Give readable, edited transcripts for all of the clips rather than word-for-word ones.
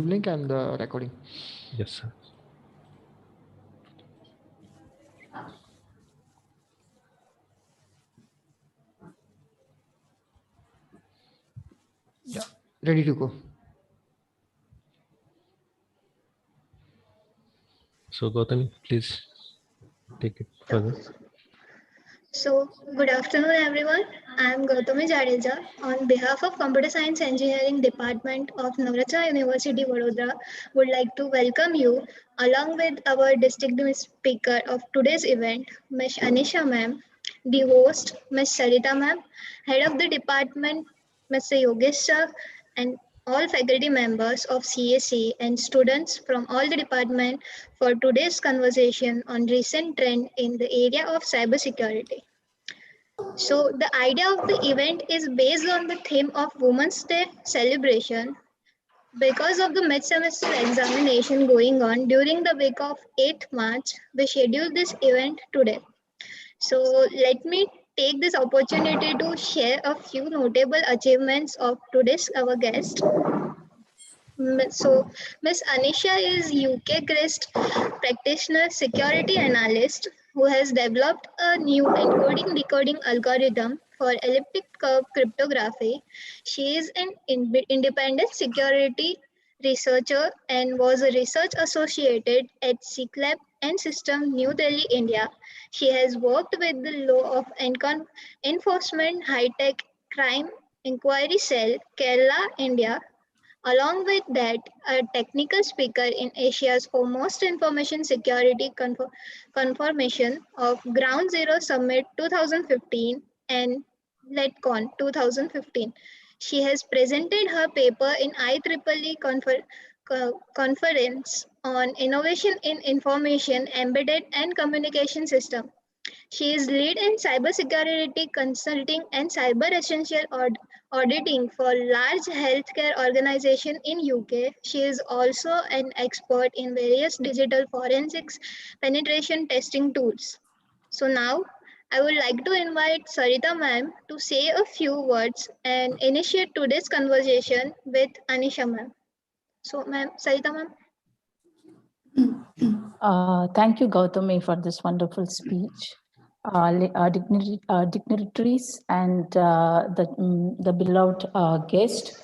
link and the recording. Yes, sir. Yeah, ready to go. So Gautami, please take it further. So, good afternoon, everyone. I am Gautami Jadeja. On behalf of Computer Science Engineering Department of Navrachana University, Vadodara, would like to welcome you along with our distinguished speaker of today's event, Ms. Aneesha ma'am, the host, Ms. Saritha ma'am, head of the department, Mr. Yogesh sir, and all faculty members of CSE and students from all the department for today's conversation on recent trend in the area of cybersecurity. So the idea of the event is based on the theme of Women's Day celebration. Because of the mid-semester examination going on during the week of 8th March, we scheduled this event today. So let me take this opportunity to share a few notable achievements of today's our guest. So, Ms. Aneesha is UK-based practitioner security analyst who has developed a new encoding decoding algorithm for elliptic curve cryptography. She is an independent security researcher and was a research associated at CCLAB and System New Delhi, India. She has worked with the Law of Enforcement High Tech Crime Inquiry Cell, Kerala, India. Along with that, a technical speaker in Asia's foremost information security confirmation of Ground Zero Summit 2015 and LetCon 2015. She has presented her paper in IEEE conference on innovation in information, embedded and communication system. She is lead in cybersecurity consulting and cyber essential auditing for large healthcare organization in UK. She is also an expert in various digital forensics penetration testing tools. So now I would like to invite Saritha ma'am to say a few words and initiate today's conversation with Aneesha ma'am. So ma'am, Saritha ma'am. Thank you, Gautami, for this wonderful speech. Dignitaries and the beloved guest.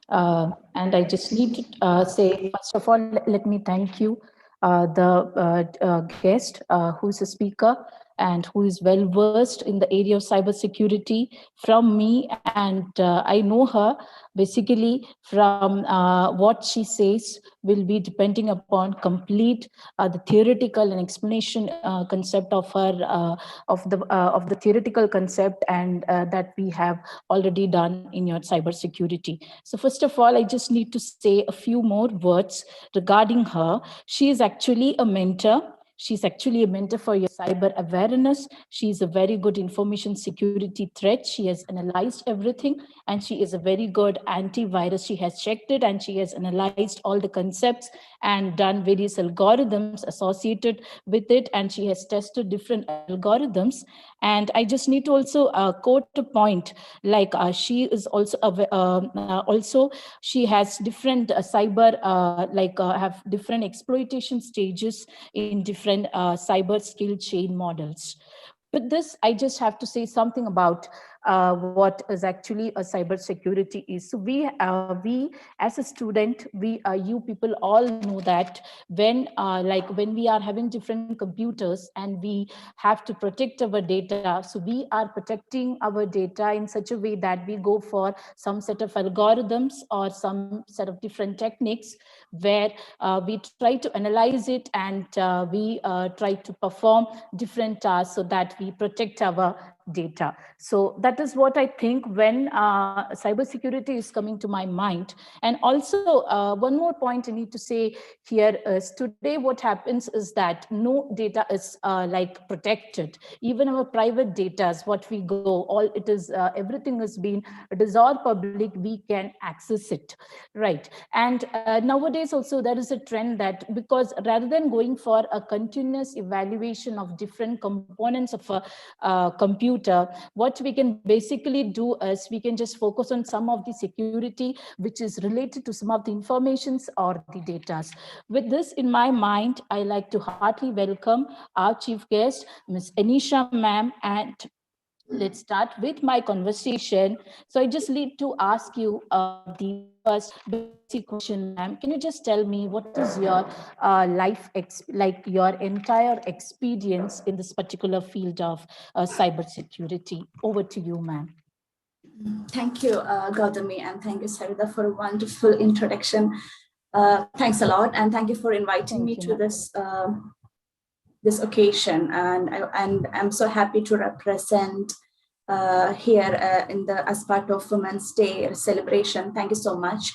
And I just need to say, first of all, let me thank you, the guest who's a speaker and who is well versed in the area of cybersecurity from me. And I know her basically from what she says will be depending upon complete the theoretical and explanation concept of her of the theoretical concept and that we have already done in your cybersecurity. So first of all, I just need to say a few more words regarding her. She is actually a mentor. She's actually a mentor for your cyber awareness. She's a very good information security threat. She has analyzed everything and she is a very good antivirus. She has checked it and she has analyzed all the concepts and done various algorithms associated with it. And she has tested different algorithms. And I just need to also quote a point like she is also she has different cyber have different exploitation stages in different cyber skill chain models. With this, I just have to say something about what is actually a cyber security is. So we as a student, you people all know that when we are having different computers and we have to protect our data, so we are protecting our data in such a way that we go for some set of algorithms or some set of different techniques where we try to analyze it and we try to perform different tasks so that we protect our data. So that is what I think when cybersecurity is coming to my mind. And also one more point I need to say here is today what happens is that no data is protected. Even our private data is what we go, all it is, everything has been, it is all public, we can access it, right? And nowadays also there is a trend that because rather than going for a continuous evaluation of different components of a computer, computer, what we can basically do is we can just focus on some of the security which is related to some of the informations or the data. With this in my mind, I like to heartily welcome our chief guest, Ms. Aneesha ma'am, and let's start with my conversation. So I just need to ask you the first basic question, ma'am. Can you just tell me what is your like your entire experience in this particular field of cybersecurity? Over to you, ma'am. Thank you, Gautami, and thank you, Saritha, for a wonderful introduction. Thanks a lot, and thank you for inviting me to this this occasion. And I'm so happy to represent here in the as part of Women's Day celebration. Thank you so much.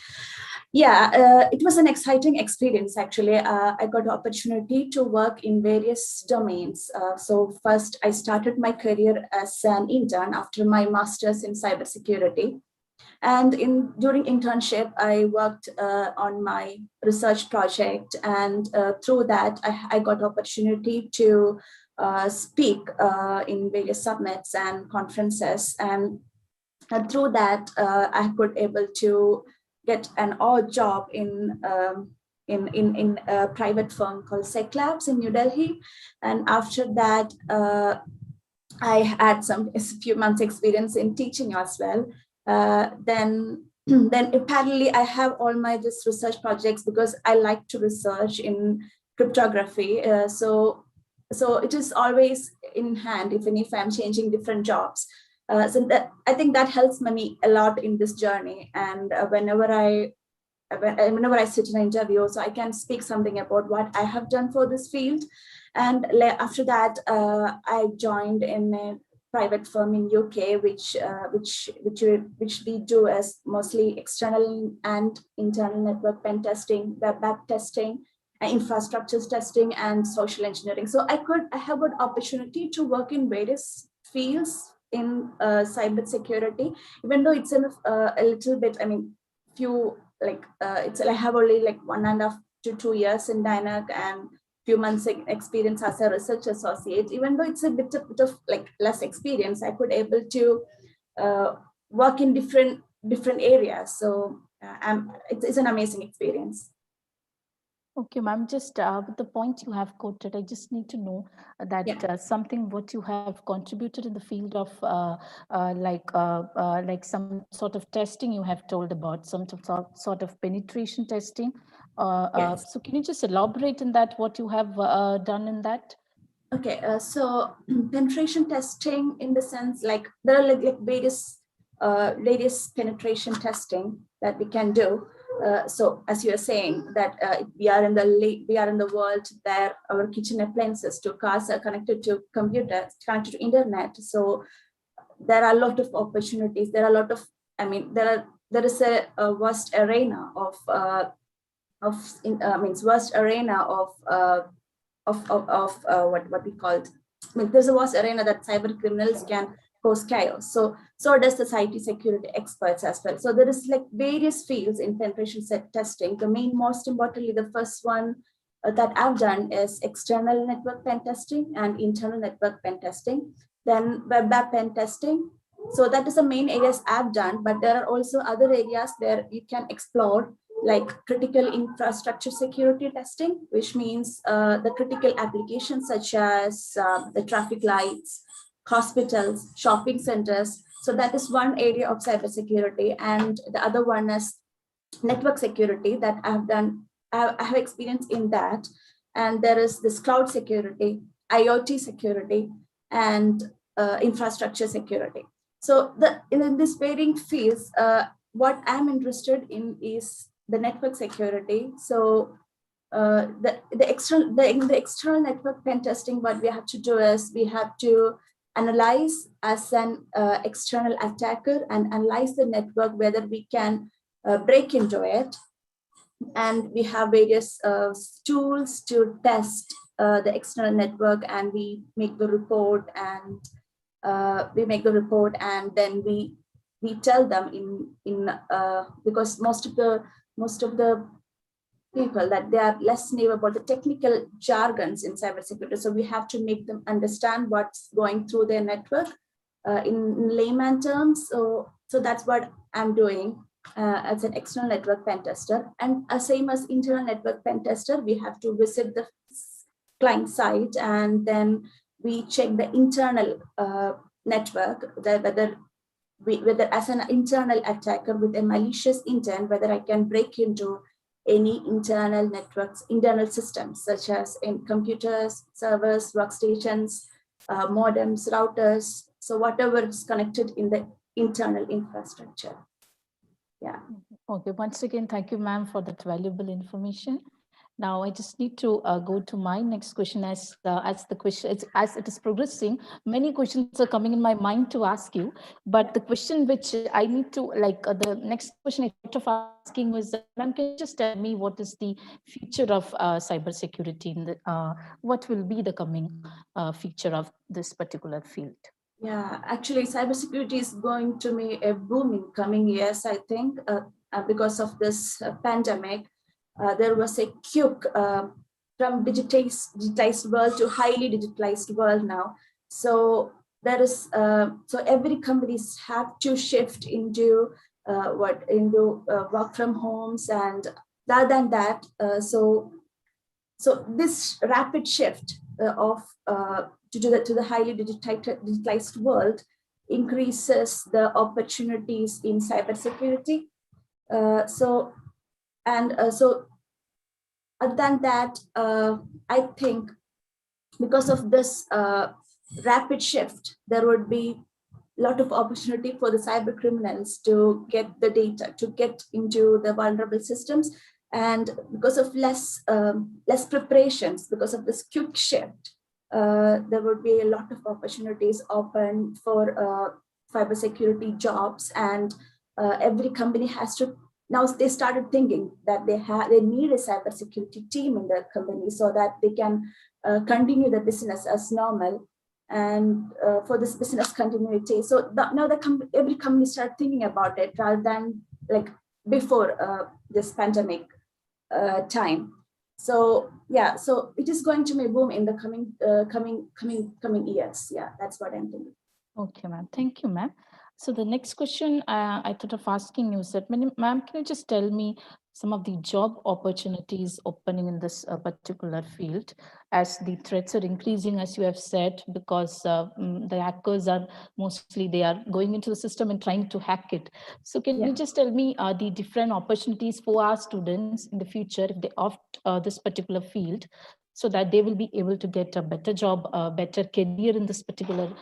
Yeah, it was an exciting experience, actually. I got the opportunity to work in various domains. So first, I started my career as an intern after my master's in cybersecurity. And during internship, I worked on my research project. And through that, I got opportunity to speak in various summits and conferences. And through that, I could able to get an odd job in a private firm called Sec Labs in New Delhi. And after that, I had a few months experience in teaching as well. Then parallelly, I have all my this research projects because I like to research in cryptography. So it is always in hand, even if I'm changing different jobs. So that, I think that helps me a lot in this journey. And whenever I sit in an interview, so I can speak something about what I have done for this field. And after that, I joined in a private firm in UK, which we do as mostly external and internal network pen testing, web app testing, infrastructures testing, and social engineering. So I have an opportunity to work in various fields in cyber security, even though it's a little bit, I mean, few like I have only like 1.5 to 2 years in Dionach and few months experience as a research associate. Even though it's a bit of like less experience, I could able to work in different areas. So it's an amazing experience. Okay, ma'am, just with the point you have quoted, I just need to know that something what you have contributed in the field of like some sort of testing you have told about, some sort of penetration testing. Yes. So can you just elaborate in that, what you have done in that? Okay, so penetration testing in the sense like there are like various penetration testing that we can do. So as you are saying that we are in the world where our kitchen appliances to cars are connected to computers, connected to internet. So there are a lot of opportunities. There are a lot of, I mean, there is a vast arena of vast arena of what we called. I mean, there's a vast arena that cyber criminals can cause chaos. So does the IT security experts as well. So there is like various fields in penetration testing. Most importantly, the first one that I've done is external network pen testing and internal network pen testing. Then web app pen testing. So that is the main areas I've done, but there are also other areas where you can explore, like critical infrastructure security testing, which means the critical applications such as the traffic lights, hospitals, shopping centers. So that is one area of cybersecurity. And the other one is network security that I've done. I have experience in that. And there is this cloud security, IoT security, and infrastructure security. So in these varying fields, what I'm interested in is the network security. So the external network pen testing, what we have to do is we have to analyze as an external attacker and analyze the network, whether we can break into it. And we have various tools to test the external network, and we make the report, and then we tell them in because most of the people that they are less new about the technical jargons in cybersecurity. So we have to make them understand what's going through their network. in layman terms. So that's what I'm doing as an external network pen tester. And same as internal network pen tester, we have to visit the client site, and then we check the internal network, whether as an internal attacker with a malicious intent, whether I can break into any internal networks, internal systems, such as in computers, servers, workstations, modems, routers. So whatever is connected in the internal infrastructure. Yeah. Okay, once again, thank you, ma'am, for that valuable information. Now I just need to go to my next question. As the question, as it is progressing, many questions are coming in my mind to ask you. But the question which I need to the next question I thought of asking was, ma'am, can you just tell me what is the future of cybersecurity in the what will be the coming feature of this particular field? Yeah, actually, cybersecurity is going to be a boom in coming years, I think, because of this pandemic. There was a quick from digitized world to highly digitalized world now. So there is so every companies have to shift into work from homes, and other than that, so this rapid shift to the highly digitalized world increases the opportunities in cybersecurity. So other than that, I think because of this rapid shift, there would be a lot of opportunity for the cyber criminals to get the data, to get into the vulnerable systems. And because of less preparations, because of this quick shift, there would be a lot of opportunities open for cybersecurity jobs, and every company has to. Now they started thinking that they need a cybersecurity team in their company so that they can continue the business as normal, and for this business continuity. So now every company started thinking about it rather than like before this pandemic time. So yeah, so it is going to be a boom in the coming years. Yeah, that's what I'm thinking. Okay, ma'am. Thank you, ma'am. So the next question I thought of asking you is that, ma'am, can you just tell me some of the job opportunities opening in this particular field as the threats are increasing, as you have said, because the hackers are mostly, they are going into the system and trying to hack it. So can you just tell me the different opportunities for our students in the future if they opt this particular field, so that they will be able to get a better job, a better career in this particular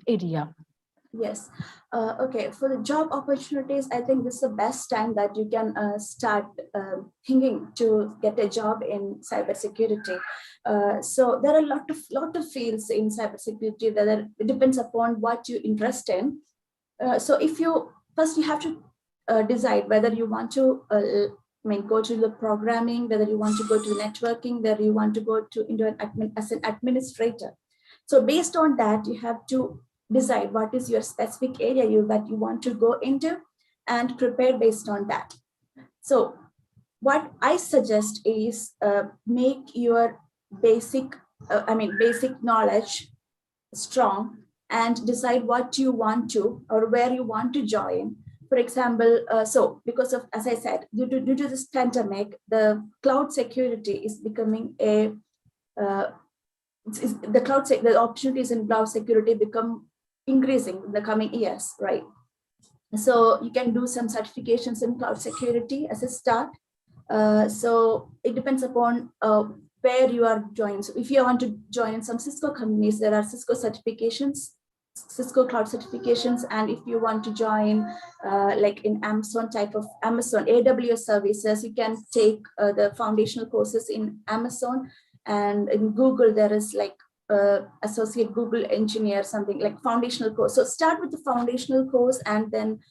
area? Yes. Okay. For the job opportunities, I think this is the best time that you can start thinking to get a job in cybersecurity. So there are a lot of fields in cybersecurity that it depends upon what you're interested in. So if you have to decide whether you want to go to the programming, whether you want to go to networking, whether you want to go into as an administrator. So based on that, you have to decide what is your specific area that you want to go into and prepare based on that. So what I suggest is make your basic knowledge strong and decide what you want to or where you want to join. For example, so because of, as I said, due to this pandemic, the cloud security is becoming the opportunities in cloud security become increasing in the coming years, right? So you can do some certifications in cloud security as a start. So it depends upon where you are joining. So if you want to join some Cisco companies, there are Cisco certifications, Cisco cloud certifications. And if you want to join like in Amazon AWS services, you can take the foundational courses in Amazon. And in Google, there is like associate Google engineer, something like foundational course. So start with the foundational course and then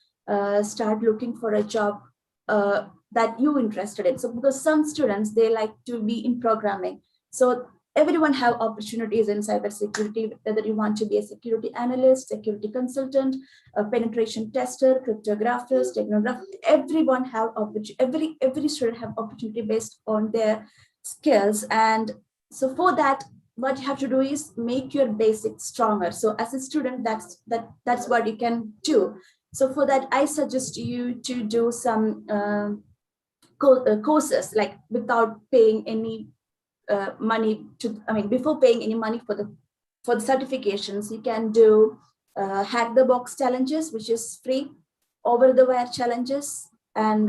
start looking for a job that you're interested in. So because some students, they like to be in programming. So everyone have opportunities in cybersecurity, whether you want to be a security analyst, security consultant, a penetration tester, cryptographers, technographers, everyone have opportunity, every student have opportunity based on their skills. And so for that, what you have to do is make your basics stronger. So as a student, that's what you can do. So for that, I suggest you to do some courses, like without paying any money to, before paying any money for the certifications. You can do hack the box challenges, which is free, over the wire challenges, and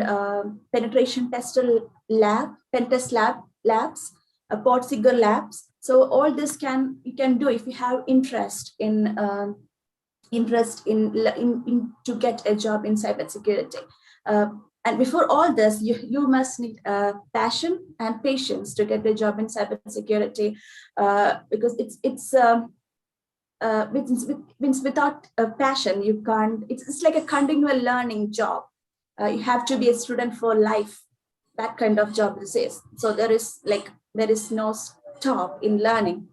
penetration tester pen test labs, Portsiger labs. So all this you can do if you have interest in to get a job in cybersecurity. And before all this, you must need passion and patience to get a job in cybersecurity, because means without a passion, you can't. It's like a continual learning job. You have to be a student for life. That kind of job this is. So there is no stop in learning.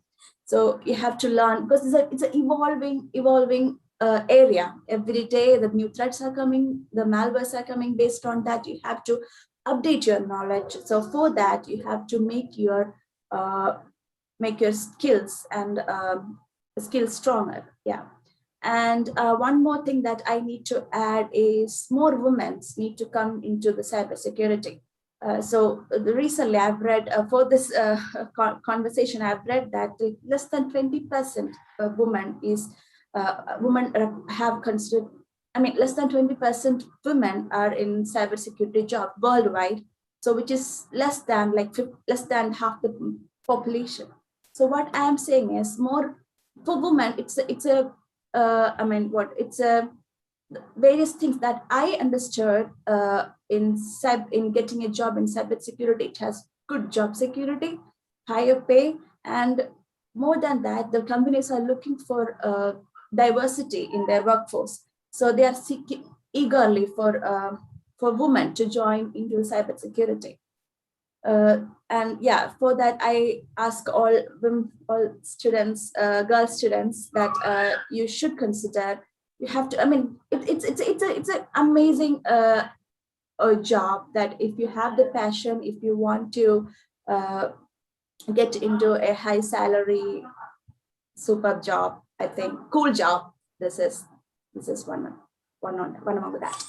So you have to learn, because it's an evolving area. Every day the new threats are coming, the malwares are coming. Based on that, you have to update your knowledge. So for that, you have to make your skills and skills stronger. Yeah. And one more thing that I need to add is more women need to come into the cybersecurity. So recently I've read for this conversation, I've read that less than 20% of women have considered, less than 20% women are in cybersecurity job worldwide. So which is less than half the population. So what I am saying is, more for women, it's various things that I understood in getting a job in cybersecurity. It has good job security, higher pay, and more than that, the companies are looking for diversity in their workforce. So they are seeking eagerly for women to join into cybersecurity. And yeah, for that, I ask all students, girl students, that you should consider. You have to. It's an amazing job that if you have the passion, if you want to get into a high salary, super job, I think cool job. This is one among that.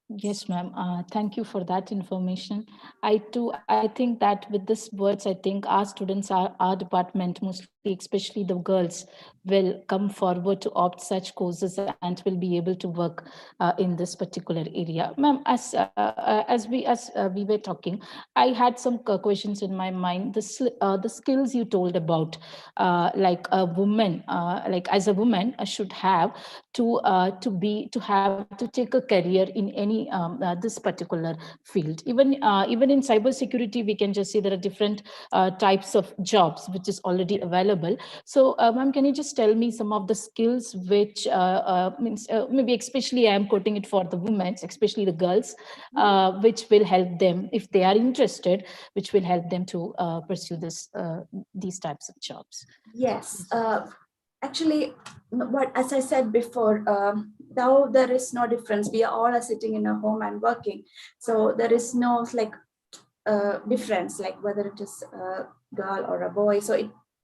Yes, ma'am. Thank you for that information. I think that with these words, I think our students, our department, mostly, especially the girls, will come forward to opt such courses and will be able to work in this particular area. Ma'am, as we were talking, I had some questions in my mind. The skills you told about, like a woman, like as a woman, should have to take a career in any this particular field. Even in cybersecurity, we can just say there are different types of jobs which is already available. So, ma'am, can you just tell me some of the skills which means maybe especially I am quoting it for the women, especially the girls, which will help them if they are interested, which will help them to pursue these types of jobs. Yes. Actually, as I said before, now there is no difference. We all are sitting in a home and working. So there is no difference, like whether it is a girl or a boy. So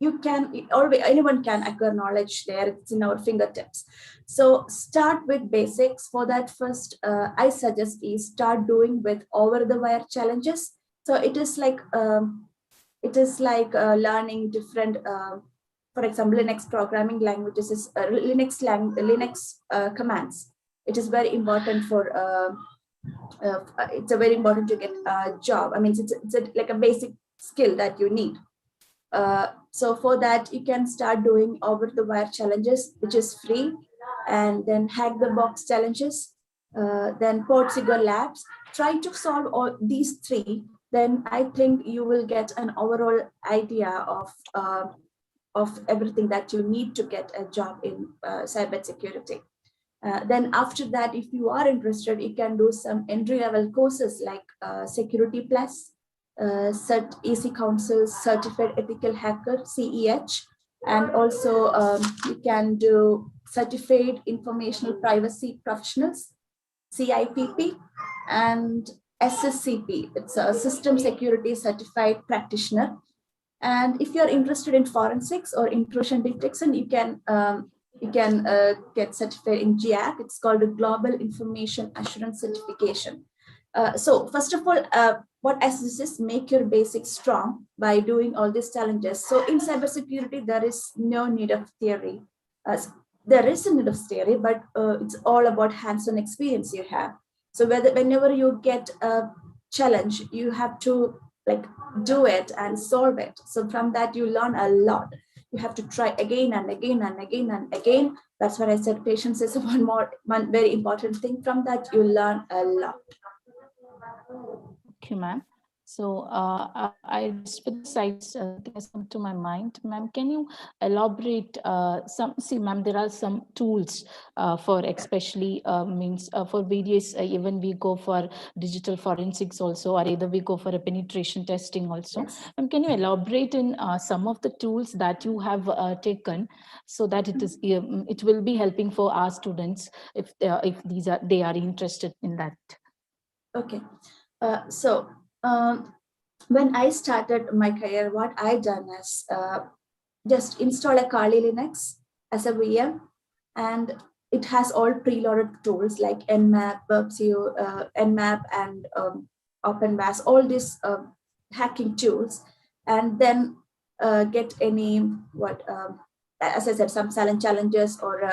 anyone can acquire knowledge there. It's in our fingertips. So start with basics. For that, first, I suggest is start doing with over-the-wire challenges. So it is like learning different. For example, Linux programming languages is Linux commands. It is very important for. It's a very important to get a job. It's like a basic skill that you need. So for that, you can start doing over-the-wire challenges, which is free, and then hack the box challenges, then Portsiger labs. Try to solve all these three. Then I think you will get an overall idea of everything that you need to get a job in cybersecurity. Then after that, if you are interested, you can do some entry-level courses like Security Plus, EC Council Certified Ethical Hacker, CEH, and also you can do Certified Informational Privacy Professionals, CIPP, and SSCP. It's a System Security Certified Practitioner. And if you're interested in forensics or intrusion detection, you can get certified in GIAC. It's called a Global Information Assurance Certification. So first of all, what I suggest is make your basics strong by doing all these challenges. So in cybersecurity, there is no need of theory. There is a need of theory, but it's all about hands-on experience you have. So whenever you get a challenge, you have to do it and solve it. So from that, you learn a lot. You have to try again and again and again and again. That's what I said. Patience is one very important thing. From that, you learn a lot. Okay, ma'am. So I just with this, something has come to my mind, ma'am. Can you elaborate see, ma'am, there are some tools for especially for various, even we go for digital forensics also, or either we go for a penetration testing also. Yes. Can you elaborate in some of the tools that you have taken, so that it will be helping for our students if they are interested in that? Okay. When I started my career, what I done is just install a Kali Linux as a VM, and it has all preloaded tools like Nmap, Nmap, and OpenVAS, all these hacking tools, and then get any as I said, some silent challenges, or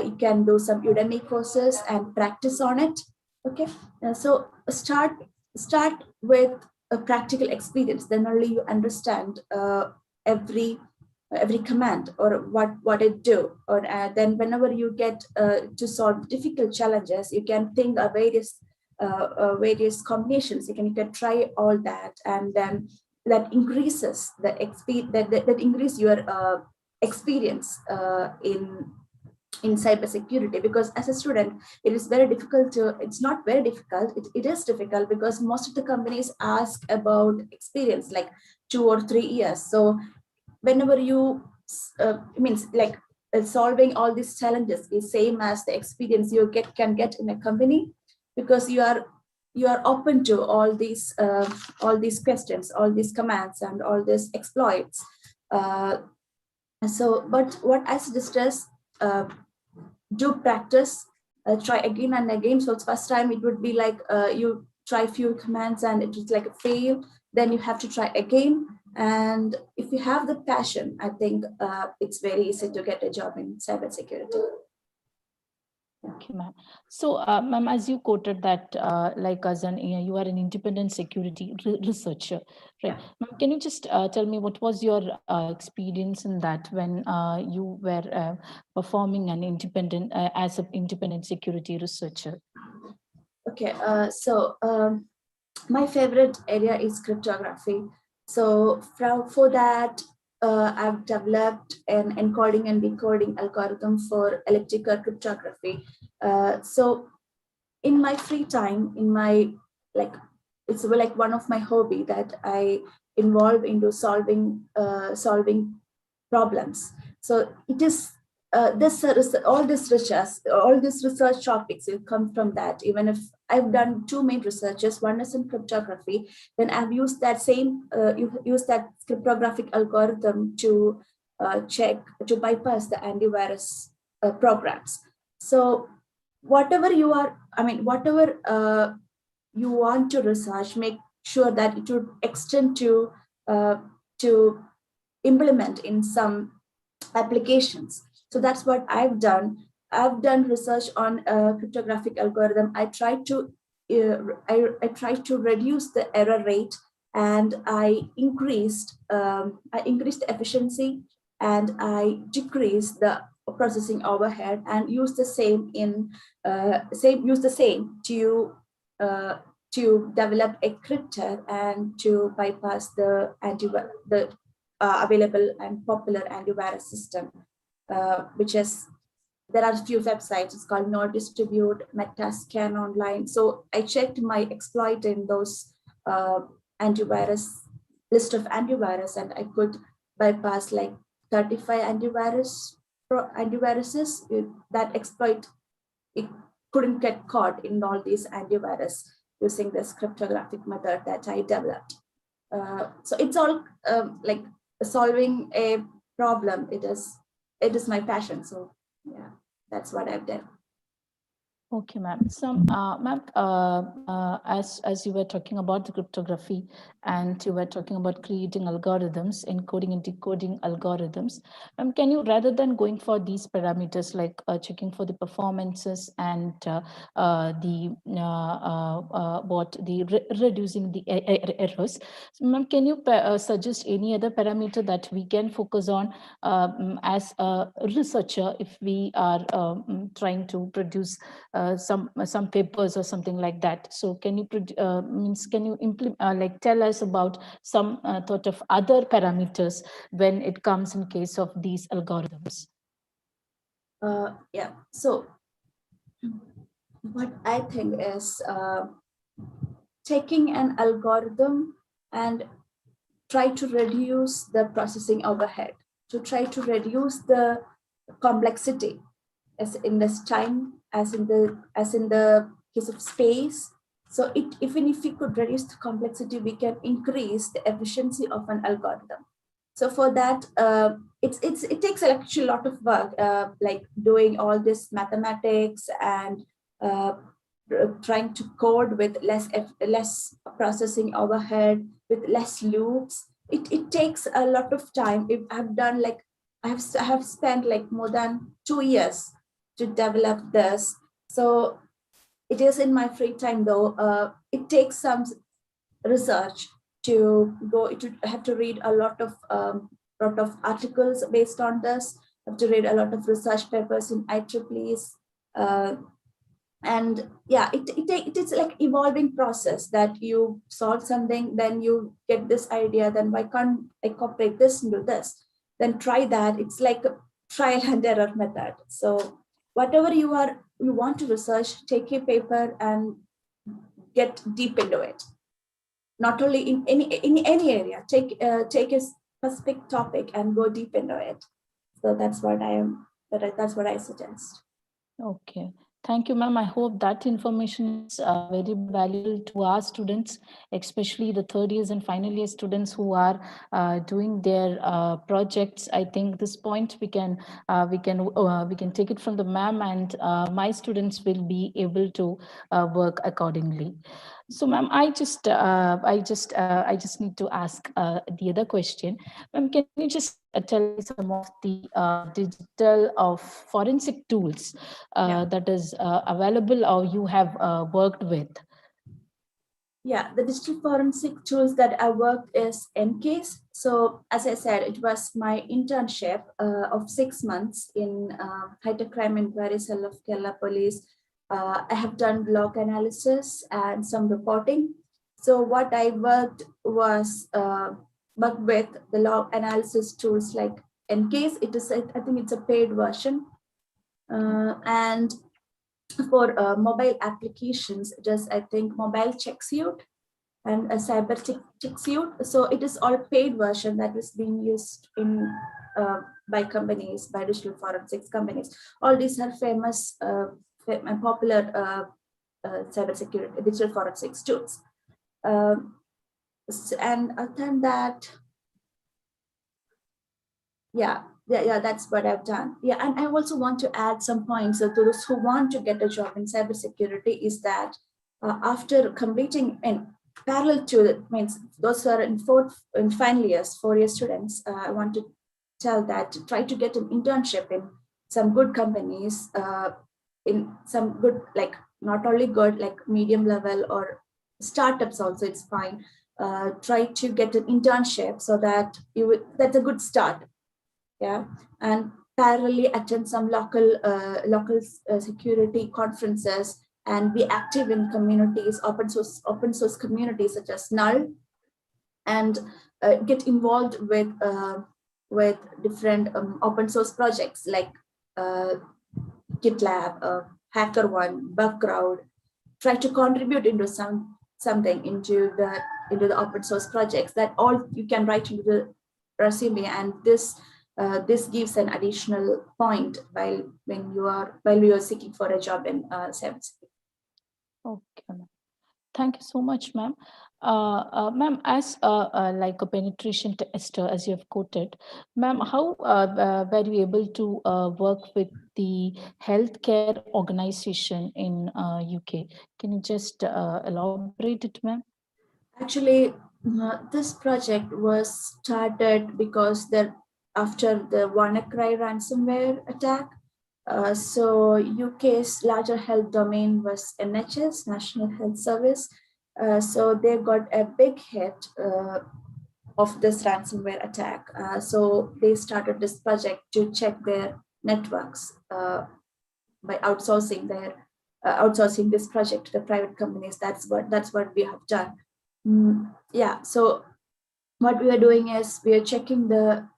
you can do some Udemy courses and practice on it. Okay, so start with a practical experience. Then only you understand every command or what it do. Or then whenever you get to solve difficult challenges, you can think of various combinations. You can try all that, and then that increases the that increase your experience in cybersecurity. Because as a student, it is very difficult to, it's not very difficult, it is difficult, because most of the companies ask about experience like 2 or 3 years. So whenever you solving all these challenges is same as the experience you can get in a company, because you are open to all these questions, all these commands, and all these exploits. But what I suggest is do practice, try again and again. So it's first time it would be like you try few commands and it was like a fail, then you have to try again. And if you have the passion, I think it's very easy to get a job in cybersecurity. Okay, ma'am. So, ma'am, as you quoted that, you are an independent security researcher, right? Ma'am, can you just tell me what was your experience in that when you were performing an independent as an independent security researcher? Okay, my favorite area is cryptography. So for that, I've developed an encoding and decoding algorithm for elliptical cryptography. So in my free time, it's like one of my hobby that I involve into solving problems. So it is all this research topics will come from that. Even if I've done 2 main researches, one is in cryptography, then I've used that use that cryptographic algorithm to bypass the antivirus programs. So whatever you want to research, make sure that it would extend to implement in some applications. So that's what I've done. I've done research on a cryptographic algorithm. I tried to reduce the error rate, and I increased the efficiency, and I decreased the processing overhead, and use the same to develop a crypter and to bypass the available and popular antivirus system, which is, there are a few websites. It's called No Distribute, Metascan Online. So I checked my exploit in those antivirus list of antivirus, and I could bypass like 35 antiviruses. That exploit, it couldn't get caught in all these antivirus using this cryptographic method that I developed. So it's all solving a problem. It is my passion. So yeah, that's what I've done. Okay, ma'am. So, ma'am, as you were talking about the cryptography and you were talking about creating algorithms, encoding and decoding algorithms, can you, rather than going for these parameters like checking for the performances and reducing the errors, so, ma'am, can you suggest any other parameter that we can focus on as a researcher if we are trying to produce some papers or something like that? So can you tell us about some sort of other parameters when it comes in case of these algorithms? Yeah, so what I think is taking an algorithm and try to reduce the processing overhead, to try to reduce the complexity as in this time, as in the case of space. So even if we could reduce the complexity, we can increase the efficiency of an algorithm. So for that, it takes actually a lot of work, like doing all this mathematics and trying to code with less processing overhead, with less loops. It takes a lot of time. If I've done like I have spent like more than 2 years to develop this. So it is in my free time though. It takes some research to go. To have to read a lot of articles based on this. Have to read a lot of research papers in IEEE's. And yeah, it is like evolving process that you solve something, then you get this idea, then why can't I incorporate this into this? Then try that. It's like a trial and error method. So whatever you want to research, take a paper and get deep into it. Not only in any area, take a specific topic and go deep into it. So that's what I suggest. Okay. Thank you, ma'am. I hope that information is very valuable to our students, especially the third years and final year students who are doing their projects. I think this point we can take it from the ma'am, and my students will be able to work accordingly. So, ma'am, I just need to ask the other question. Ma'am, can you just tell me some of the digital of forensic tools that is available or you have worked with? Yeah, the digital forensic tools that I worked is NCase. So as I said, it was my internship of 6 months in high-tech crime inquiry cell of Kerala Police. I have done log analysis and some reporting. So what I worked was worked with the log analysis tools like NCase. I think it's a paid version. And for mobile applications, just I think mobile check suite and a cyber check suite. So it is all paid version that is being used in by companies, by digital forensics companies. All these are famous and popular cybersecurity digital forensics tools. And other than that, yeah, that's what I've done. Yeah, and I also want to add some points to those who want to get a job in cybersecurity is that after completing and parallel to it, means those who are in final years, 4-year students, I want to tell that to try to get an internship in some good companies, in some good, like not only good, like medium level or startups also, it's fine. Try to get an internship so that that's a good start. Yeah, and parallelly attend some local security conferences and be active in communities, open source communities such as NUL, and get involved with different open source projects like GitLab, HackerOne, Bugcrowd. Try to contribute into something into the open source projects. That all you can write into the resume, and this gives an additional point while you are seeking for a job in cybersecurity. Okay. Thank you so much, ma'am. Ma'am, as like a penetration tester, as you have quoted, ma'am, how were you able to work with the healthcare organization in UK? Can you just elaborate it, ma'am? Actually, this project was started because after the WannaCry ransomware attack, so UK's larger health domain was NHS, National Health Service. So they got a big hit of this ransomware attack. So they started this project to check their networks by outsourcing this project to the private companies. That's what we have done. Yeah. So what we are doing is we are checking their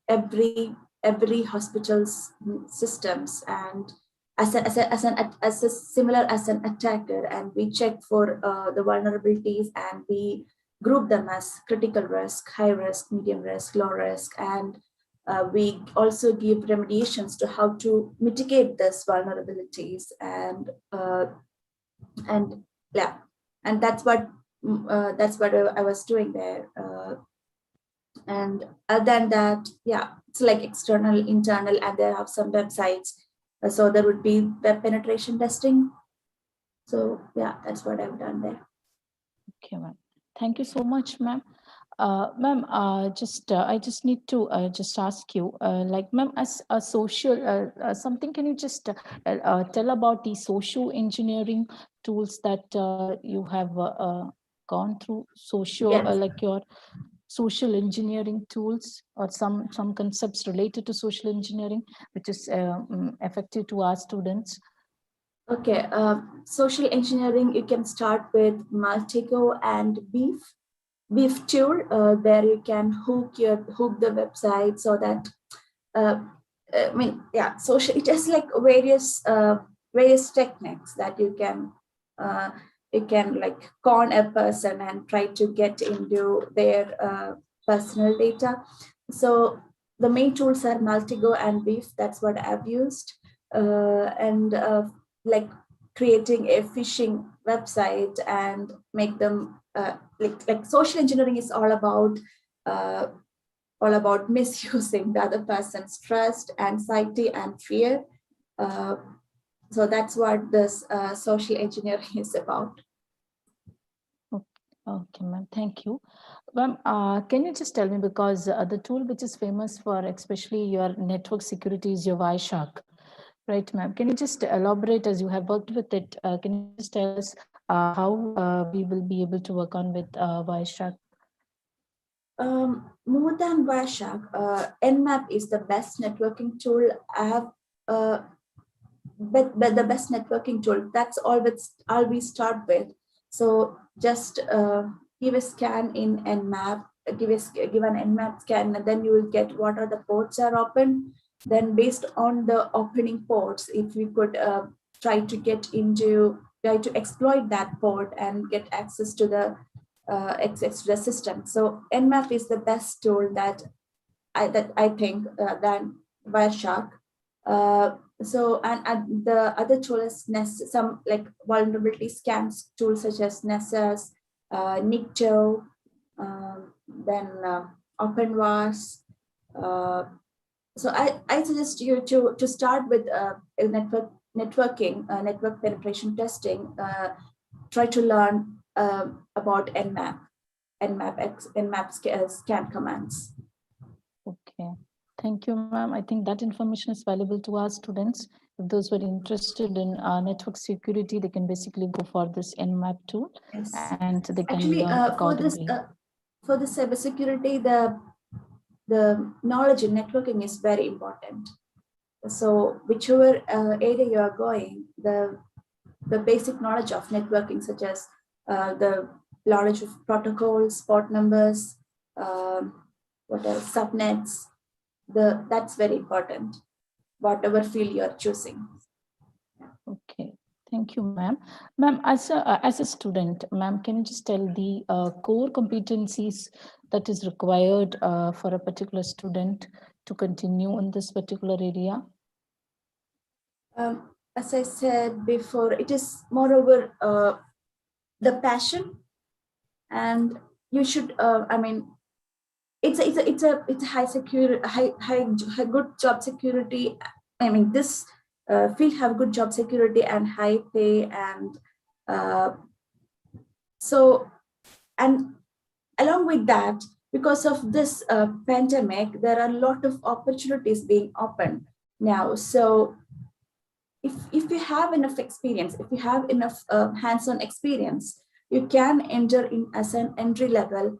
every hospital's systems and as a similar as an attacker, and we check for the vulnerabilities and we group them as critical risk, high risk, medium risk, low risk, and we also give remediations to how to mitigate these vulnerabilities and yeah, and that's what I was doing there. And other than that, yeah, it's like external, internal, and there are some websites. So there would be web penetration testing. So yeah, that's what I've done there. Okay, ma'am. Thank you so much, ma'am. Ma'am, I just need to just ask you, like, ma'am, as a social something, can you just tell about the social engineering tools that you have gone through, Yes. like your social engineering tools or some concepts related to social engineering, which is effective to our students? Okay, social engineering, you can start with Maltego and Beef tool. There you can hook the website so that I mean, yeah, social. It has like various techniques that you can like con a person and try to get into their personal data. So the main tools are Maltego and Beef. That's what I've used, and like creating a phishing website and make them like social engineering is all about misusing the other person's trust, anxiety, and fear. So that's what this social engineering is about. Okay, ma'am. Thank you. Ma'am, can you just tell me, because the tool which is famous for especially your network security is your Wireshark, right, ma'am? Can you just elaborate, as you have worked with it? Can you just tell us how we will be able to work on with Wireshark? More than Wireshark, Nmap is the best networking tool I have. But the best networking tool. That's all we start with. So just give a scan in Nmap, give an Nmap scan, and then you will get what are the ports are open. Then based on the opening ports, if we could try to exploit that port and get access to the system. So Nmap is the best tool that I think than Wireshark. So and the other tool is some like vulnerability scans tools such as Nessus, Nikto, then OpenVAS. So I suggest you to start with network penetration testing. Try to learn about Nmap scan commands. Okay. Thank you, ma'am. I think that information is valuable to our students. If those were interested in network security, they can basically go for this Nmap tool, yes, and they can actually learn accordingly. For the cybersecurity, the knowledge in networking is very important. So whichever area you are going, the basic knowledge of networking, such as the knowledge of protocols, port numbers, what else, subnets, that's very important, whatever field you are choosing. Okay, thank you, ma'am. Ma'am, as a student, ma'am, can you just tell the core competencies that is required for a particular student to continue in this particular area? As I said before, it is moreover the passion and you should, I mean, it's a high security, high good job security. I mean, this field have good job security and high pay, and so, and along with that, because of this pandemic, there are a lot of opportunities being opened now. So if you have enough experience, if you have enough hands-on experience, you can enter in as an entry-level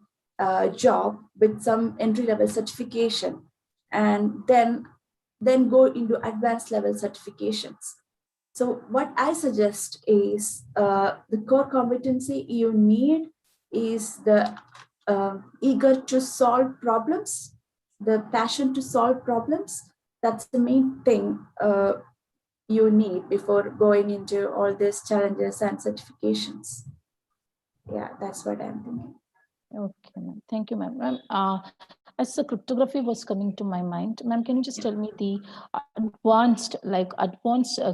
job with some entry-level certification, and then go into advanced level certifications. So what I suggest is the core competency you need is the eager to solve problems, the passion to solve problems. That's the main thing you need before going into all these challenges and certifications. Yeah, that's what I'm thinking. Okay, ma'am. Thank you, ma'am. As the cryptography was coming to my mind, ma'am, can you just tell me the advanced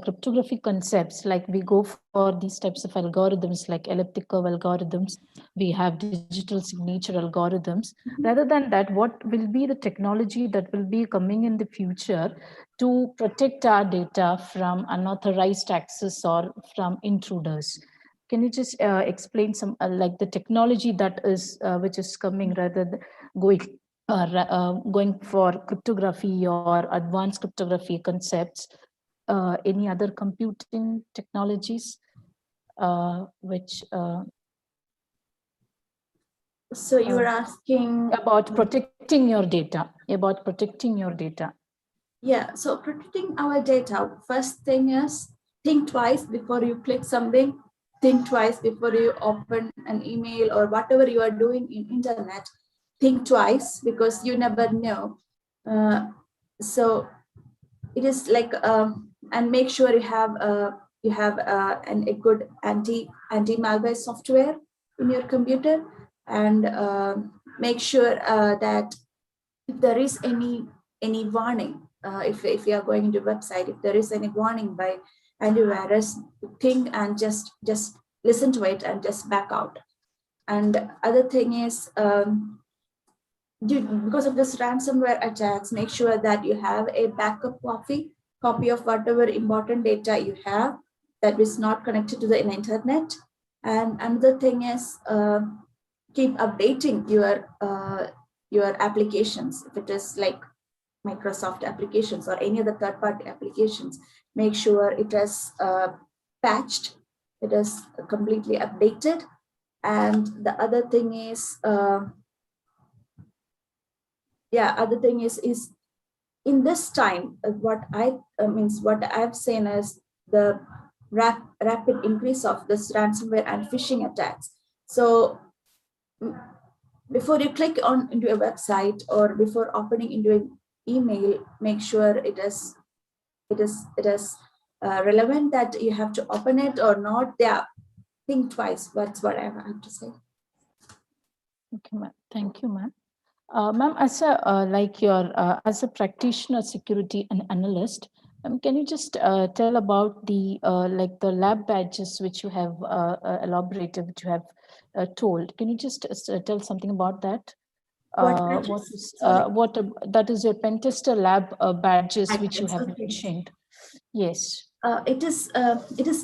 cryptography concepts? Like we go for these types of algorithms, like elliptical algorithms. We have digital signature algorithms. Rather than that, what will be the technology that will be coming in the future to protect our data from unauthorized access or from intruders? Can you just explain some like the technology that is which is coming rather than going for cryptography or advanced cryptography concepts? Any other computing technologies which so you were asking about protecting your data, about protecting your data? Yeah, so protecting our data, first thing is think twice before you click something, think twice before you open an email or whatever you are doing in internet, think twice because you never know. So it is like, and make sure you have a good anti-malware software in your computer, and make sure that if there is any warning, if you are going into website, if there is any warning by antivirus, think and just listen to it and just back out. And other thing is, because of this ransomware attacks, make sure that you have a backup copy of whatever important data you have that is not connected to the internet. And another thing is, keep updating your applications. If it is like Microsoft applications or any other third-party applications, make sure it is patched, it is completely updated. And the other thing is, other thing is in this time, what I've seen is the rapid increase of this ransomware and phishing attacks. So before you click on into a website or before opening into an email, make sure it is relevant that you have to open it or not. Yeah, think twice. That's what I have to say. Okay, ma'am. Thank you, ma'am. Ma'am, as a as a practitioner, security and analyst, can you just tell about the the lab badges which you have elaborated, which you have told? Can you just tell something about that? That is your pentester lab badges which you have mentioned? Yes. It is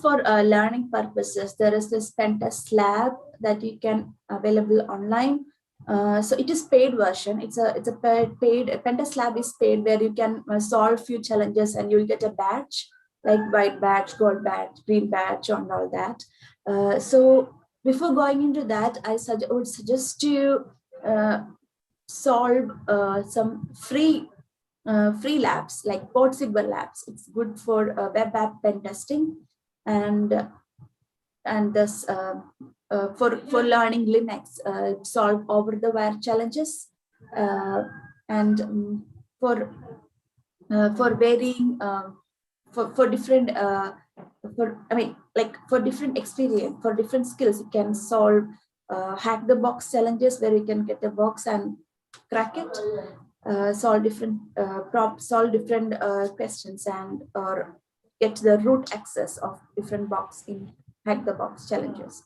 for learning purposes. There is this pentest lab that you can available online. So it is paid version. It's a paid pentest lab is paid, where you can solve few challenges and you'll get a badge like white badge, gold badge, green badge, and all that. So before going into that, I would suggest you solve some free labs like Portsigbal labs. It's good for web app pen testing, and this for learning Linux, solve over the wire challenges, and for varying for different for different experience, for different skills, you can solve hack the box challenges, where you can get a box and crack it. Solve different solve different questions, and or get the root access of different box in hack the box challenges.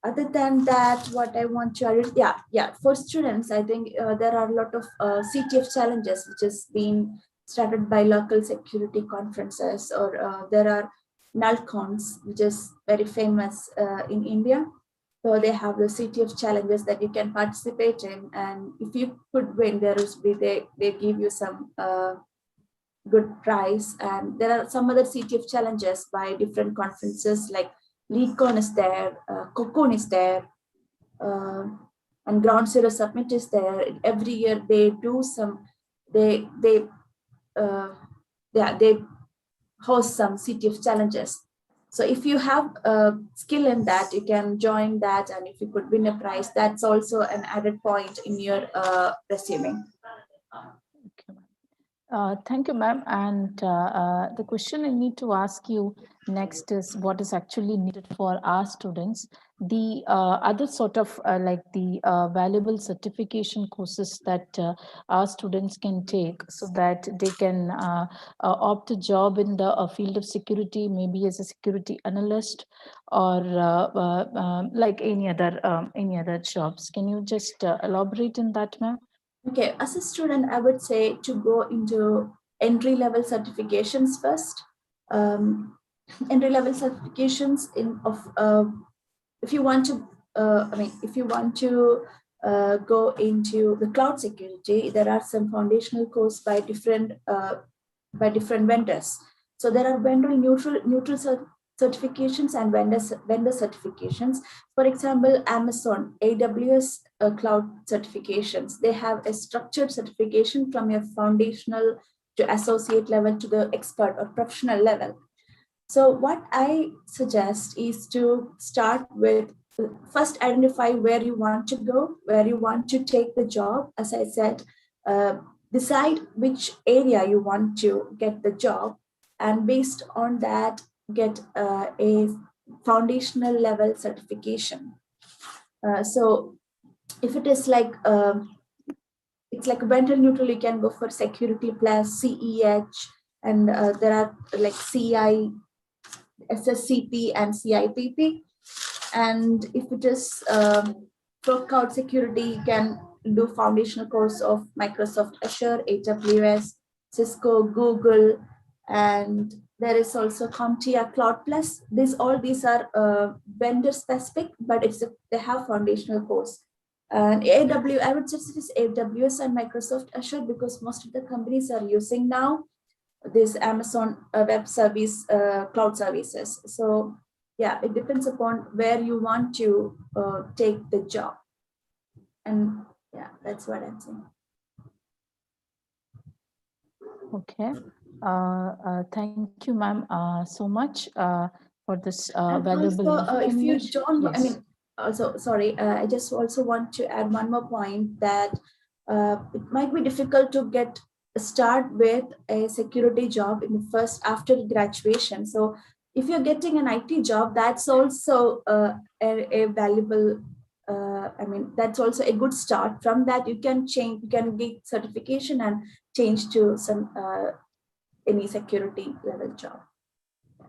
Other than that, what I want to add, for students, I think there are a lot of CTF challenges which has been started by local security conferences, or there are NULCons, which is very famous in India. So they have the CTF challenges that you can participate in, and if you could win, they give you some good prize. And there are some other CTF challenges by different conferences, like LeadCon is there, Cocoon is there, and Ground Zero Summit is there. Every year they do some, they host some CTF challenges. So if you have a skill in that, you can join that, and if you could win a prize, that's also an added point in your resume. Thank you, ma'am. And the question I need to ask you next is what is actually needed for our students. The other sort of like the valuable certification courses that our students can take so that they can opt a job in the field of security, maybe as a security analyst or like any other jobs. Can you just elaborate in that, ma'am? Okay, as a student, I would say to go into entry-level certifications first. Entry-level certifications if you want to, if you want to go into the cloud security, there are some foundational courses by different vendors. So there are vendor neutral certifications and vendor certifications. For example, Amazon, AWS cloud certifications, they have a structured certification from your foundational to associate level to the expert or professional level. So what I suggest is to start with, first identify where you want to go, where you want to take the job. As I said, decide which area you want to get the job, and based on that, get a foundational level certification. So if it is like, it's like vendor neutral, you can go for Security Plus, CEH, and there are like CI, SSCP, and CIPP. And if it is for cloud security, you can do foundational course of Microsoft Azure, AWS, Cisco, Google, and there is also CompTIA Cloud Plus. All these are vendor specific, but they have foundational course. And I would suggest it is AWS and Microsoft Azure, because most of the companies are using now this Amazon Web Service cloud services. So yeah, it depends upon where you want to take the job. And yeah, that's what I'm saying. Okay. Thank you, ma'am, so much for this valuable also, if you don't, yes. Also, sorry, I just also want to add one more point, that it might be difficult to start with a security job in the first after graduation. So if you're getting an IT job, that's also a valuable, that's also a good start. From that, you can get certification and change to some any security level job.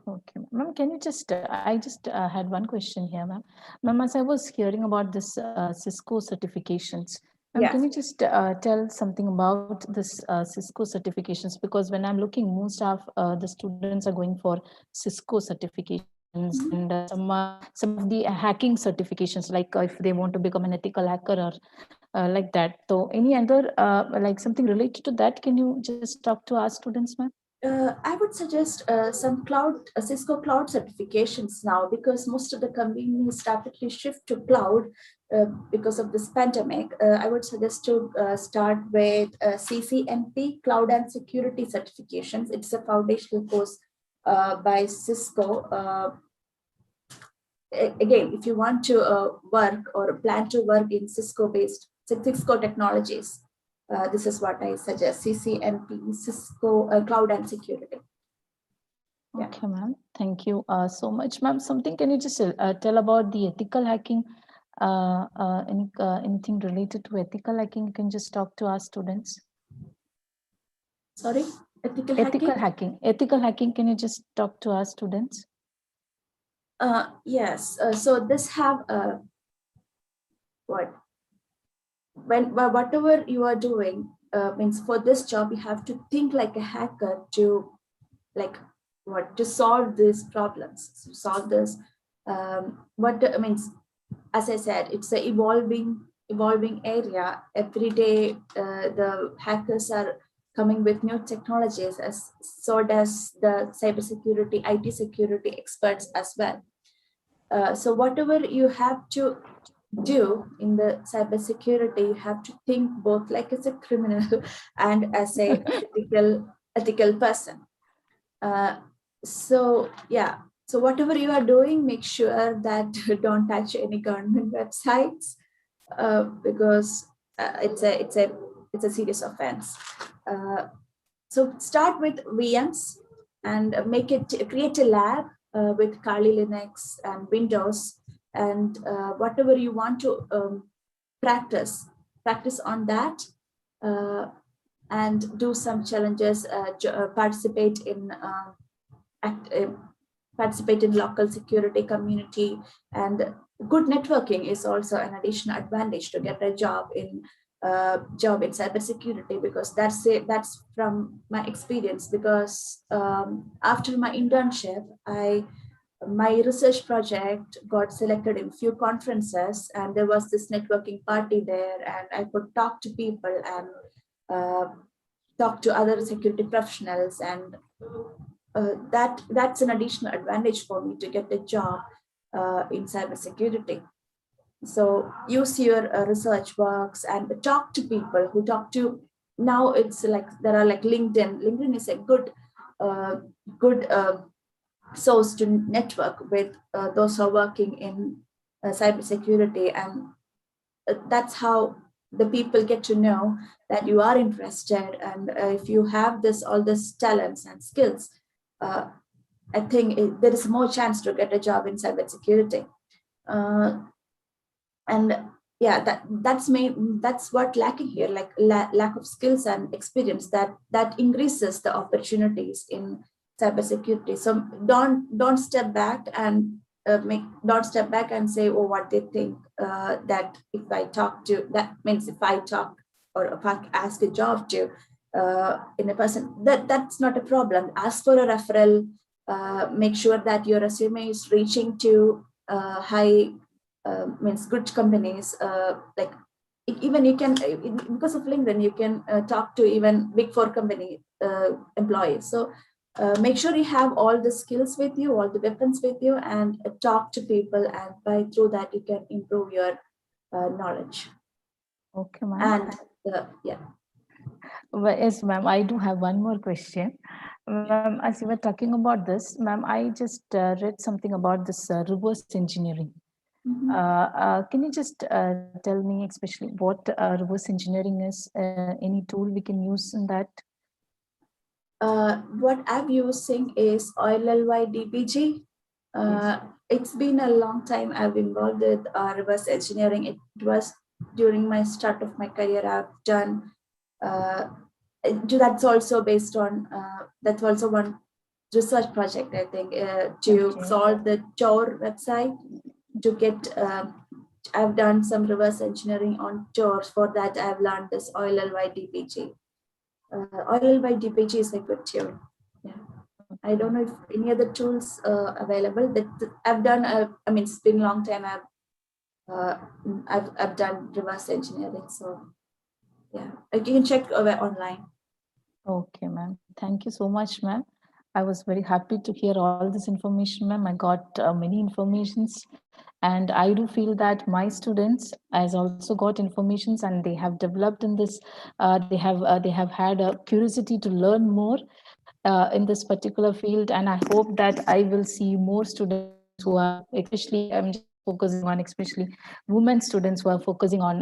Okay, ma'am, can you just, I just had one question here, ma'am. Ma'am, as I was hearing about this Cisco certifications, ma'am, Yes. can you just tell something about this Cisco certifications? Because when I'm looking, most of the students are going for Cisco certifications, and some of the hacking certifications, like if they want to become an ethical hacker or like that. So any other, like something related to that, can you just talk to our students, ma'am? I would suggest some Cisco cloud certifications now, because most of the companies started to shift to cloud because of this pandemic. I would suggest to start with CCNP, Cloud and Security Certifications. It's a foundational course by Cisco. Again, if you want to work or plan to work in Cisco technologies, this is what I suggest: CCNP, Cisco Cloud and Security. Yeah. Okay, ma'am. Thank you so much, ma'am. Something, can you just tell about the ethical hacking? Anything related to ethical hacking? You can just talk to our students. Sorry, ethical hacking. Ethical hacking. Can you just talk to our students? Yes. So this have what whatever you are doing means for this job you have to think like a hacker to like what to solve these problems, to solve this. What means, as I said, it's an evolving area. Every day, the hackers are coming with new technologies, as so does the cybersecurity, IT security experts as well. So whatever you have to do in the cybersecurity, you have to think both like as a criminal and as a ethical person. So yeah, so whatever you are doing, make sure that you don't touch any government websites because it's a serious offense. So start with VMs and create a lab with Kali Linux and Windows, and whatever you want to practice on that, and do some challenges, participate in local security community, and good networking is also an additional advantage to get a job in cybersecurity, because that's from my experience. Because after my internship, my research project got selected in few conferences, and there was this networking party there, and I could talk to people and talk to other security professionals, and that's an additional advantage for me to get a job in cybersecurity. So use your research works and talk to people who talk to. Now it's like there are like LinkedIn. LinkedIn is a good source to network with those who are working in cybersecurity, and that's how the people get to know that you are interested, and if you have all this talents and skills, I think there is more chance to get a job in cybersecurity. And yeah, that's what lacking here, like lack of skills and experience that increases the opportunities in cybersecurity. So don't step back and say, oh, what they think, that if I talk to, that means if I talk or if I ask a job to in a person, that's not a problem. Ask for a referral. Make sure that your resume is reaching to high means good companies. Like even you can, because of LinkedIn, you can talk to even Big Four company employees. So make sure you have all the skills with you, all the weapons with you, and talk to people, and through that you can improve your knowledge. Okay, ma'am. And yeah. Well, yes, ma'am, I do have one more question. Ma'am, as you were talking about this, ma'am, I just read something about this reverse engineering. Can you just tell me especially what reverse engineering is? Any tool we can use in that? What I'm using is OLLY-DPG. Yes. It's been a long time I've involved with reverse engineering. It was during my start of my career. I've done that's also based on that's also one research project, I think, to solve the Tor website. To get I've done some reverse engineering on Tor. For that, I've learned this OLLY-DPG. OLLY-DPG is a good tool. Yeah, I don't know if any other tools available that I've done. I mean, it's been a long time. I've done reverse engineering, so yeah, you can check online. Okay, ma'am. Thank you so much, ma'am. I was very happy to hear all this information, ma'am. I got many informations, and I do feel that my students has also got informations, and they have developed in this. They have had a curiosity to learn more in this particular field, and I hope that I will see more students who are, especially I'm just focusing on especially women students who are focusing on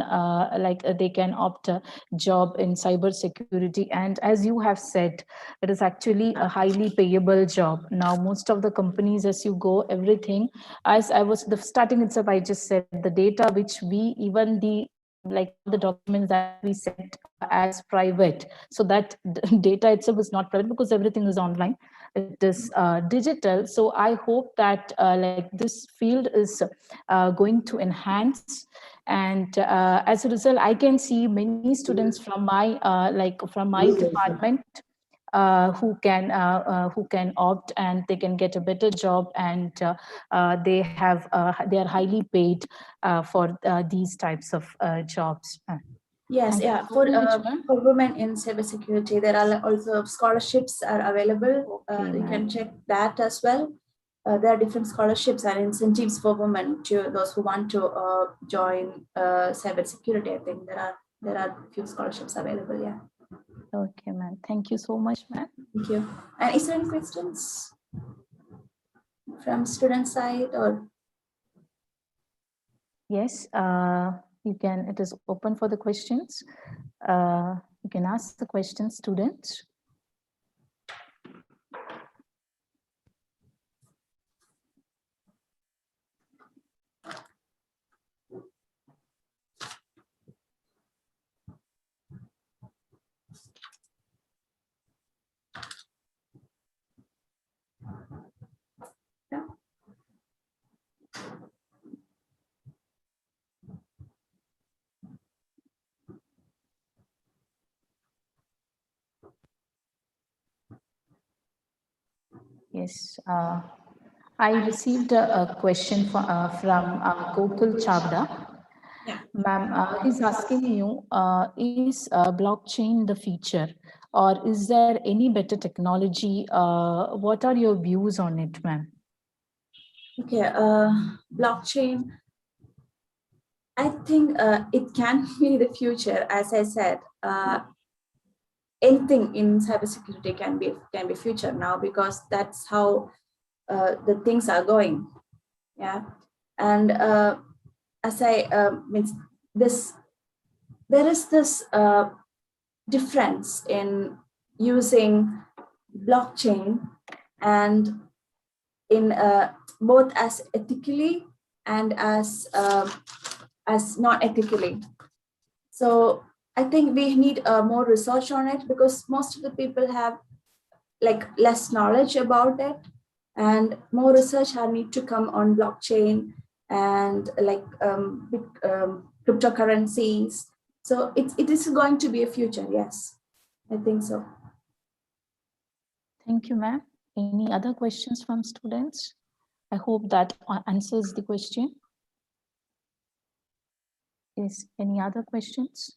they can opt a job in cyber security. And as you have said, it is actually a highly payable job. Now most of the companies, as you go, everything, as I was the starting itself, I just said the data which we, even the like the documents that we set as private, so that data itself is not private because everything is online, it is digital. So I hope that like this field is going to enhance, and as a result I can see many students from my from my department who can opt, and they can get a better job, and they are highly paid for these types of jobs. Yes, Thank yeah. you so much, ma'am. For women in cybersecurity, there are also scholarships are available. Okay, You can ma'am. check that as well. There are different scholarships and incentives for women to those who want to join cybersecurity. I think there are few scholarships available. Yeah. Okay, ma'am. Thank you so much, ma'am. Thank you. And is there any questions from student side or? Yes, you can. It is open for the questions. You can ask the questions, students. Yeah. Yes, I received a question from Gokul Chavda. Yeah. Ma'am, he's asking you, is blockchain the future, or is there any better technology? What are your views on it, ma'am? Okay, blockchain. I think it can be the future. As I said, anything in cybersecurity can be future now, because that's how the things are going. Yeah, and as I means this, there is this difference in using blockchain and in both as ethically and as not ethically. So I think we need more research on it, because most of the people have like less knowledge about it, and more research need to come on blockchain and like cryptocurrencies. So it is going to be a future. Yes, I think so. Thank you, ma'am. Any other questions from students? I hope that answers the question. Is any other questions?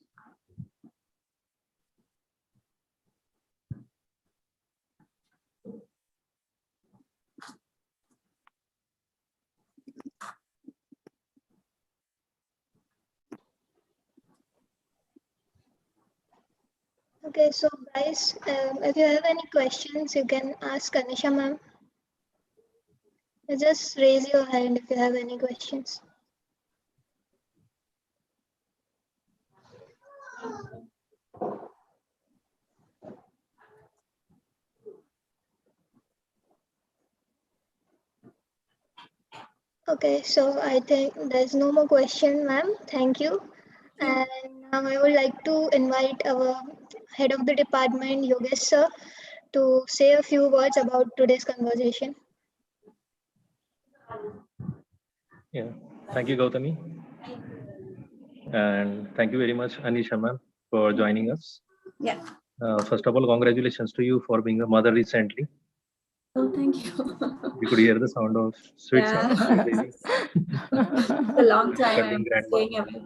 Okay, so guys, if you have any questions, you can ask Aneesha ma'am. Just raise your hand if you have any questions. Okay, so I think there's no more question, ma'am. Thank you. And now I would like to invite our head of the department, Yogesh sir, to say a few words about today's conversation. Yeah, thank you, Gautami. And thank you very much, Aneesha ma'am, for joining us. Yeah. First of all, congratulations to you for being a mother recently. Oh, thank you. We could hear the sound of sweet sound of your baby. It's a long time Becoming I'm grandma. staying away.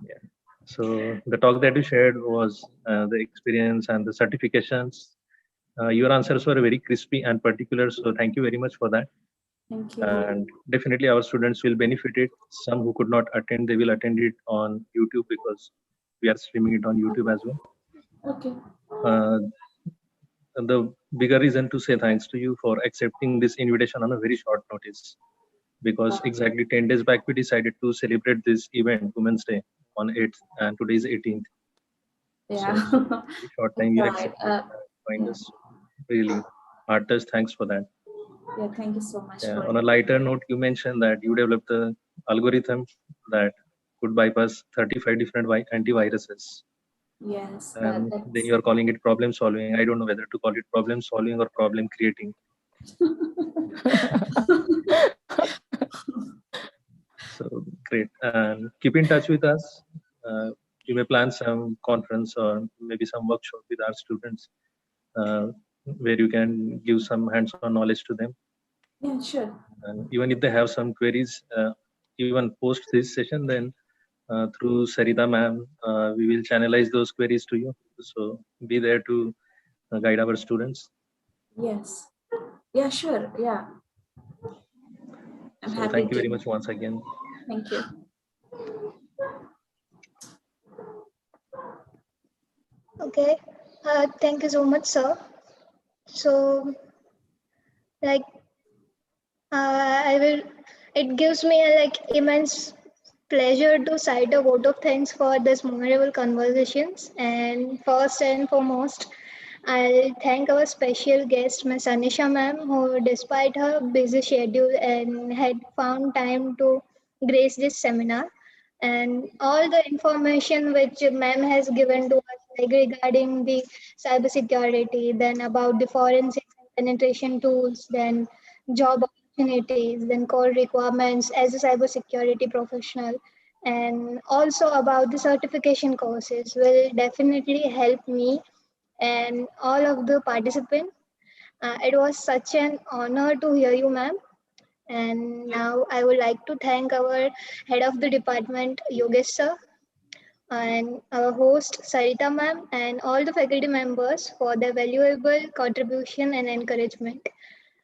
Yeah. So the talk that you shared was the experience and the certifications. Your answers were very crispy and particular. So thank you very much for that. Thank you. And definitely our students will benefit it. Some who could not attend, they will attend it on YouTube, because we are streaming it on YouTube as well. Okay. And the bigger reason to say thanks to you for accepting this invitation on a very short notice, because exactly 10 days back we decided to celebrate this event, Women's Day, on 8th, and today is 18th. Yeah. So very short time you accepted and joined yeah. us. Really heartiest thanks for that. Yeah, thank you so much. On a lighter note, you mentioned that you developed the algorithm that could bypass 35 different antiviruses. Yes, And that's then you are calling it problem solving. I don't know whether to call it problem solving or problem creating. So great. And keep in touch with us. You may plan some conference or maybe some workshop with our students where you can give some hands-on knowledge to them. Yeah, sure. And even if they have some queries, even post this session, then through Saritha ma'am, we will channelize those queries to you. So be there to guide our students. Yes. Yeah, sure. Yeah. I'm So happy thank you to. very much once again. Thank you. Okay. Thank you so much, sir. So, like, it gives me a immense pleasure to cite a vote of thanks for this memorable conversations. And first and foremost, I'll thank our special guest, Ms. Aneesha ma'am, who despite her busy schedule and had found time to grace this seminar. And all the information which ma'am has given to us, like regarding the cybersecurity, then about the forensic penetration tools, then job opportunities, then core requirements as a cybersecurity professional, and also about the certification courses will definitely help me and all of the participants. It was such an honor to hear you, ma'am. And now I would like to thank our head of the department, Yogesh sir, and our host, Saritha ma'am, and all the faculty members for their valuable contribution and encouragement.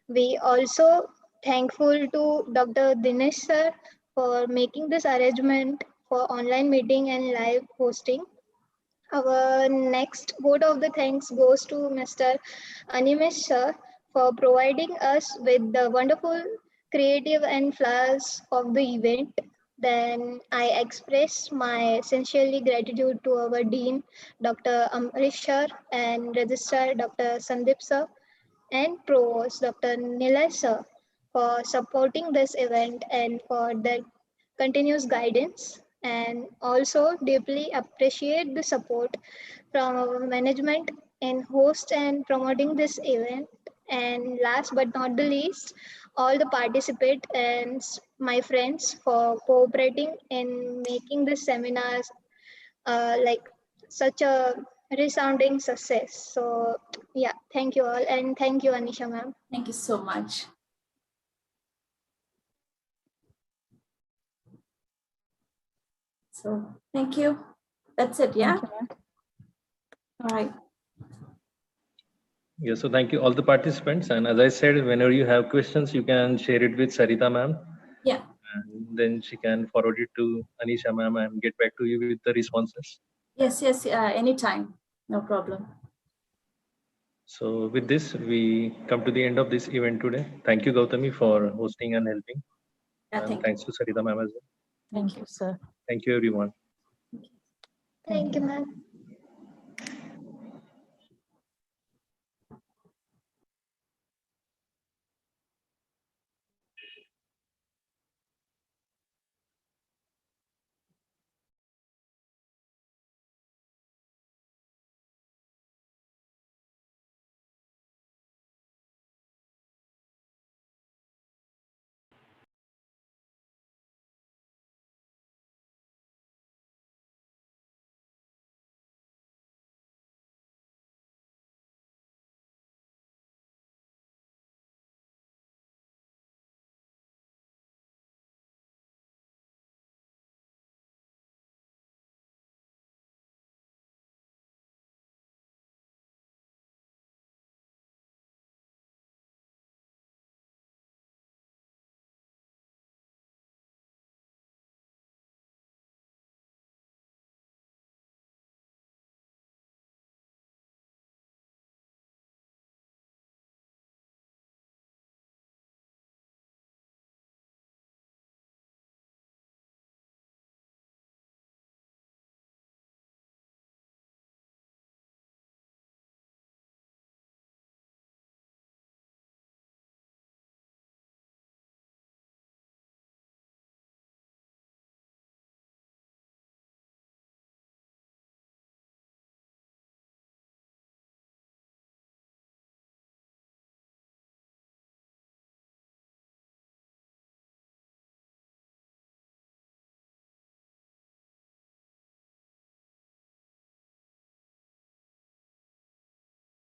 We also thankful to Dr. Dinesh sir for making this arrangement for online meeting and live hosting. Our next vote of the thanks goes to Mr. Animesh sir for providing us with the wonderful creative and flowers of the event. Then I express my sincerely gratitude to our Dean, Dr. Amrish sir, and Registrar Dr. Sandeep sir, and Provost Dr. Nilay sir for supporting this event and for their continuous guidance, and also deeply appreciate the support from our management in host and promoting this event. And last but not the least, all the participants and my friends for cooperating in making this seminars like such a resounding success. So yeah, thank you all, and thank you, Aneesha ma'am. Thank you so much. So thank you. That's it. Yeah. All right. Yeah, so thank you all the participants. And as I said, whenever you have questions, you can share it with Saritha ma'am. Yeah. And then she can forward it to Aneesha ma'am and get back to you with the responses. Yes, yes, anytime. No problem. So with this, we come to the end of this event today. Thank you, Gautami, for hosting and helping. Yeah, And thanks to Saritha ma'am as well. Thank you, sir. Thank you, everyone. Thank you, ma'am.